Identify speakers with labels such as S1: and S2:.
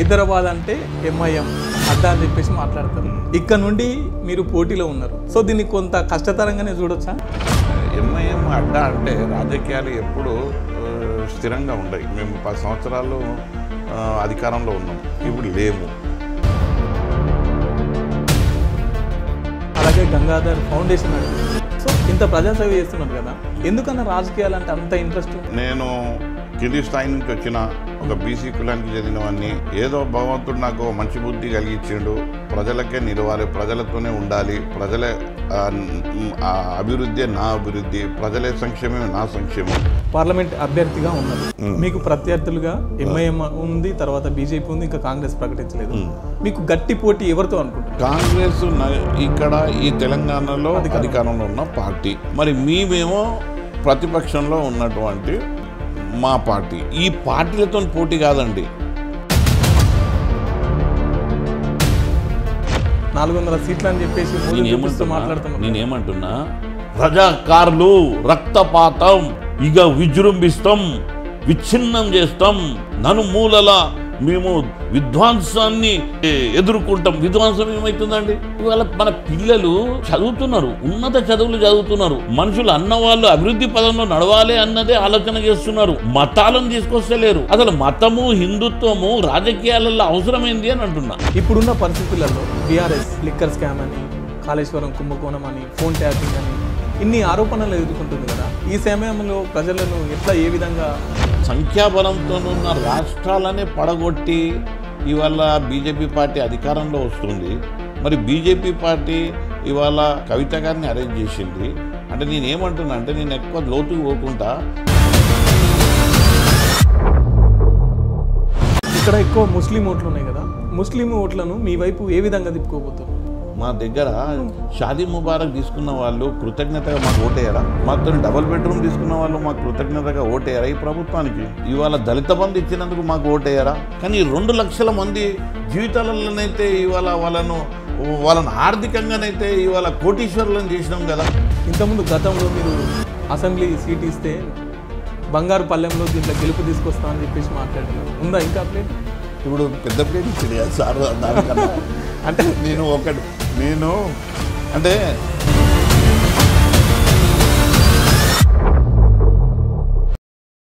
S1: హైదరాబాద్ అంటే ఎంఐఎం అడ్డా అని చెప్పేసి మాట్లాడతారు. ఇక్కడ నుండి మీరు పోటీలో ఉన్నారు. సో దీన్ని కొంత కష్టతరంగానే చూడొచ్చా?
S2: ఎంఐఎం అడ్డా అంటే రాజకీయాలు ఎప్పుడు స్థిరంగా ఉన్నాయి. మేము 10 సంవత్సరాలు అధికారంలో ఉన్నాం, ఇప్పుడు లేము.
S1: అలాగే గంగాధర్ ఫౌండేషన్ అడిగింది. సో ఇంత ప్రజాసేవ చేస్తున్నారు కదా, ఎందుకన్నా రాజకీయాలు అంటే అంత ఇంట్రెస్ట్?
S2: నేను కింది స్థాయి నుంచి వచ్చిన ఒక బీసీ కులానికి చెందినవన్నీ ఏదో భగవంతుడు నాకు మంచి బుద్ధి కలిగించిండు, ప్రజలకే నిలవాలి, ప్రజలతోనే ఉండాలి, ప్రజలే అభివృద్ధి నా అభివృద్ధి, ప్రజలే సంక్షేమమే నా సంక్షేమం.
S1: పార్లమెంట్ అభ్యర్థిగా ఉన్నారు, మీకు ప్రత్యర్థులుగా ఎంఐఎం ఉంది, తర్వాత బీజేపీ ఉంది, ఇంకా కాంగ్రెస్ ప్రకటించలేదు. మీకు గట్టి పోటీ ఎవరితో అనుకుంటారు?
S2: కాంగ్రెస్ ఇక్కడ ఈ తెలంగాణలో అధికారంలో ఉన్న పార్టీ, మరి మేమేమో ప్రతిపక్షంలో ఉన్నటువంటి మా పార్టీ. ఈ పార్టీలతో పోటీ కాదండి.
S1: 400 సీట్లు అని చెప్పేసి
S2: నేనేమంటున్నా, రజాకారులు రక్తపాతం ఇక విజృంభిస్తాం, విచ్ఛిన్నం చేస్తాం, నలుమూలల మేము విధ్వంసాన్ని ఎదుర్కొంటాం. విధ్వంసం ఏమవుతుందండి? ఇవాళ మన పిల్లలు చదువుతున్నారు, ఉన్నత చదువులు చదువుతున్నారు, మనుషులు అన్నవాళ్ళు అభివృద్ధి పదంలో నడవాలి అన్నదే ఆలోచన చేస్తున్నారు, మతాలను తీసుకొస్తలేరు. అసలు మతము హిందుత్వము రాజకీయాలలో అవసరమైంది అని అంటున్నా.
S1: ఇప్పుడున్న పరిస్థితులలో టీఆర్ఎస్ లిక్కర్ స్కామ్ అని, కాళేశ్వరం కుంభకోణం అని, ఫోన్ ట్యాపింగ్ అని ఇన్ని ఆరోపణలు ఎదుర్కొంటుంది కదా, ఈ సమయంలో ప్రజలను ఎట్లా ఏ విధంగా?
S2: సంఖ్యాబలంతో ఉన్న రాష్ట్రాలనే పడగొట్టి ఇవాళ బీజేపీ పార్టీ అధికారంలో వస్తుంది. మరి బీజేపీ పార్టీ ఇవాళ కవిత గారిని అరెస్ట్ చేసింది అంటే నేనేమంటున్నా అంటే, నేను ఎక్కువ లోతుకు పోకుండా
S1: ఇక్కడ ఎక్కువ ముస్లిం ఓట్లు ఉన్నాయి కదా, ముస్లిం ఓట్లను మీ వైపు ఏ విధంగా తిప్పుకోబోతున్నారు?
S2: మా దగ్గర షాదీ ముబారక్ తీసుకున్న వాళ్ళు కృతజ్ఞతగా మాకు ఓటేయరా? మాతో డబుల్ బెడ్రూమ్ తీసుకున్న వాళ్ళు మాకు కృతజ్ఞతగా ఓటేయరా? ఈ ప్రభుత్వానికి ఇవాళ దళిత బంధు ఇచ్చినందుకు మాకు ఓటేయరా? కానీ 2 లక్షల మంది జీవితాలలోనైతే ఇవాళ వాళ్ళని ఆర్థికంగానైతే ఇవాళ కోటీశ్వరులను చేసినాం కదా. ఇంతకుముందు
S1: గతంలో మీరు అసెంబ్లీ సీట్ ఇస్తే బంగారు పల్లెంలో దీంట్లో గెలుపు తీసుకొస్తా అని చెప్పేసి మాట్లాడుతున్నారు, ఉందా ఇంకా ప్లేట్?
S2: ఇప్పుడు పెద్ద ప్లేట్ ఇచ్చింది కదా సార్, దానికన్నా అంటే నేను